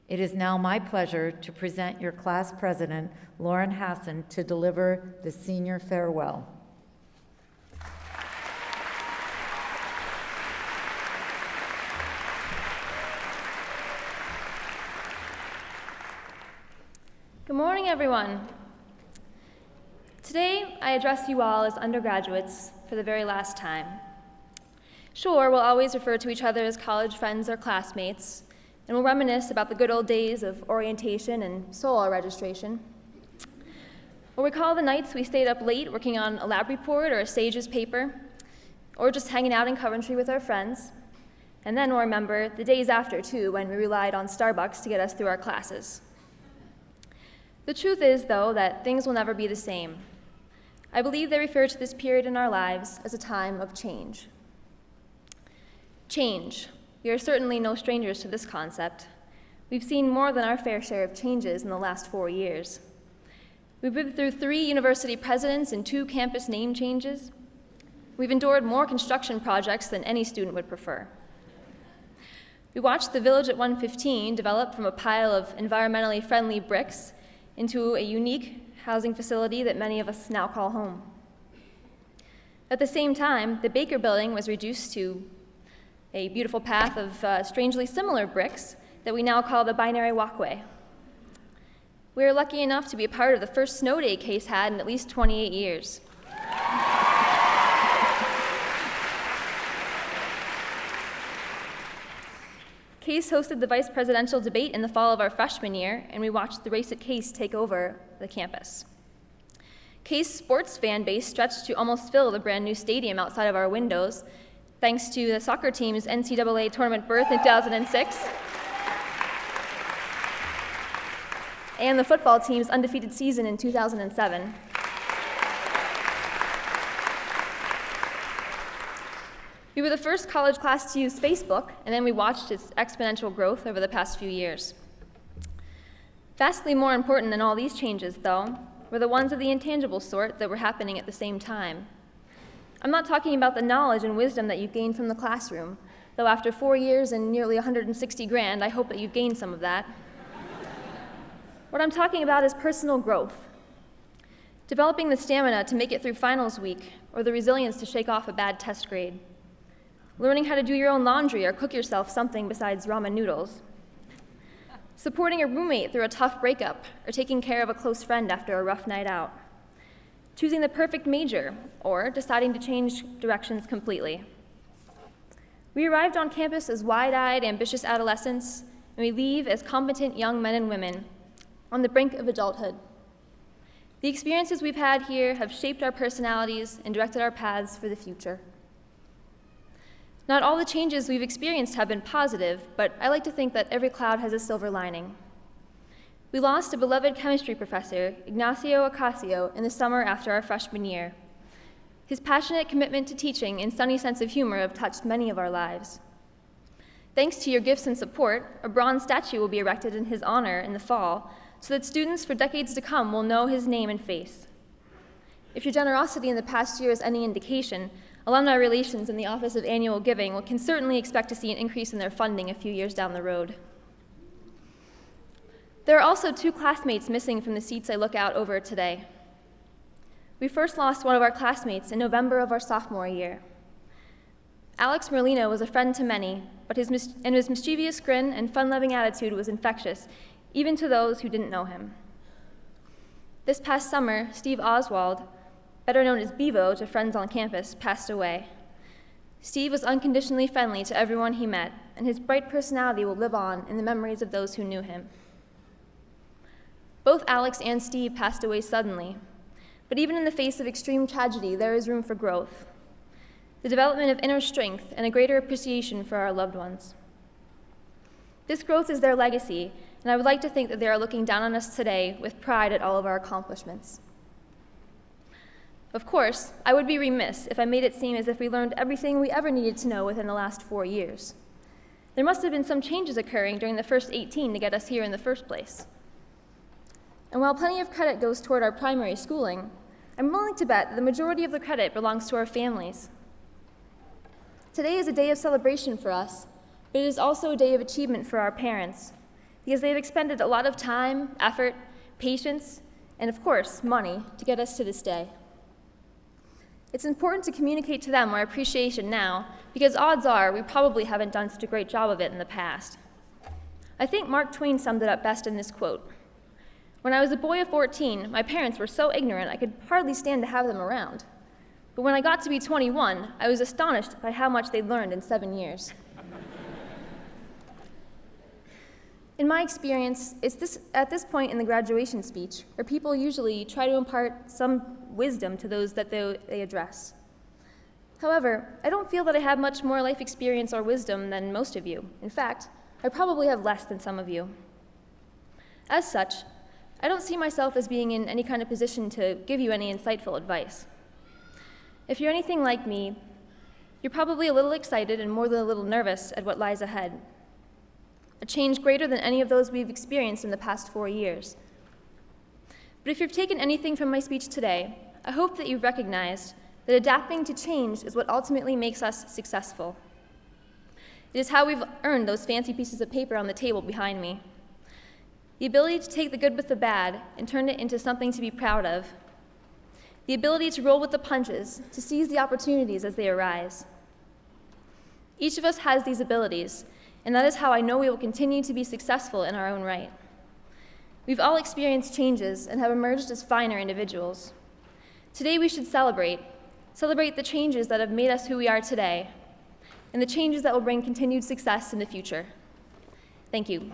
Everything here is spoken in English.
It is now my pleasure to present your class president, Lauren Hassen, to deliver the senior farewell. Good morning, everyone. Today, I address you all as undergraduates for the very last time. Sure, we'll always refer to each other as college friends or classmates, and we'll reminisce about the good old days of orientation and SOLA registration. We'll recall the nights we stayed up late working on a lab report or a SAGES paper, or just hanging out in Coventry with our friends. And then we'll remember the days after, too, when we relied on Starbucks to get us through our classes. The truth is, though, that things will never be the same. I believe they refer to this period in our lives as a time of change. Change. We are certainly no strangers to this concept. We've seen more than our fair share of changes in the last 4 years. We've been through 3 university presidents and 2 campus name changes. We've endured more construction projects than any student would prefer. We watched the village at 115 develop from a pile of environmentally friendly bricks into a unique housing facility that many of us now call home. At the same time, the Baker Building was reduced to a beautiful path of strangely similar bricks that we now call the binary walkway. We are lucky enough to be a part of the first snow day Case had in at least 28 years. Case hosted the vice presidential debate in the fall of our freshman year, and we watched the race at Case take over the campus. Case sports fan base stretched to almost fill the brand new stadium outside of our windows, thanks to the soccer team's NCAA tournament berth in 2006, and the football team's undefeated season in 2007. We were the first college class to use Facebook, and then we watched its exponential growth over the past few years. Vastly more important than all these changes, though, were the ones of the intangible sort that were happening at the same time. I'm not talking about the knowledge and wisdom that you've gained from the classroom, though after 4 years and nearly 160 grand, I hope that you've gained some of that. What I'm talking about is personal growth. Developing the stamina to make it through finals week, or the resilience to shake off a bad test grade. Learning how to do your own laundry or cook yourself something besides ramen noodles. Supporting a roommate through a tough breakup, or taking care of a close friend after a rough night out. Choosing the perfect major, or deciding to change directions completely. We arrived on campus as wide-eyed, ambitious adolescents, and we leave as competent young men and women on the brink of adulthood. The experiences we've had here have shaped our personalities and directed our paths for the future. Not all the changes we've experienced have been positive, but I like to think that every cloud has a silver lining. We lost a beloved chemistry professor, Ignacio Ocasio, in the summer after our freshman year. His passionate commitment to teaching and sunny sense of humor have touched many of our lives. Thanks to your gifts and support, a bronze statue will be erected in his honor in the fall, so that students for decades to come will know his name and face. If your generosity in the past year is any indication, Alumni Relations and the Office of Annual Giving can certainly expect to see an increase in their funding a few years down the road. There are also 2 classmates missing from the seats I look out over today. We first lost one of our classmates in November of our sophomore year. Alex Merlino was a friend to many, but his mischievous grin and fun-loving attitude was infectious, even to those who didn't know him. This past summer, Steve Oswald, better known as Bevo to friends on campus, passed away. Steve was unconditionally friendly to everyone he met, and his bright personality will live on in the memories of those who knew him. Both Alex and Steve passed away suddenly, but even in the face of extreme tragedy, there is room for growth, the development of inner strength, and a greater appreciation for our loved ones. This growth is their legacy, and I would like to think that they are looking down on us today with pride at all of our accomplishments. Of course, I would be remiss if I made it seem as if we learned everything we ever needed to know within the last 4 years. There must have been some changes occurring during the first 18 to get us here in the first place. And while plenty of credit goes toward our primary schooling, I'm willing to bet that the majority of the credit belongs to our families. Today is a day of celebration for us, but it is also a day of achievement for our parents, because they've expended a lot of time, effort, patience, and of course, money to get us to this day. It's important to communicate to them our appreciation now, because odds are we probably haven't done such a great job of it in the past. I think Mark Twain summed it up best in this quote. "When I was a boy of 14, my parents were so ignorant I could hardly stand to have them around. But when I got to be 21, I was astonished by how much they'd learned in 7 years." In my experience, it's at this point in the graduation speech where people usually try to impart some wisdom to those that they address. However, I don't feel that I have much more life experience or wisdom than most of you. In fact, I probably have less than some of you. As such, I don't see myself as being in any kind of position to give you any insightful advice. If you're anything like me, you're probably a little excited and more than a little nervous at what lies ahead. A change greater than any of those we've experienced in the past 4 years. But if you've taken anything from my speech today, I hope that you've recognized that adapting to change is what ultimately makes us successful. It is how we've earned those fancy pieces of paper on the table behind me. The ability to take the good with the bad and turn it into something to be proud of. The ability to roll with the punches, to seize the opportunities as they arise. Each of us has these abilities, and that is how I know we will continue to be successful in our own right. We've all experienced changes and have emerged as finer individuals. Today we should celebrate the changes that have made us who we are today, and the changes that will bring continued success in the future. Thank you.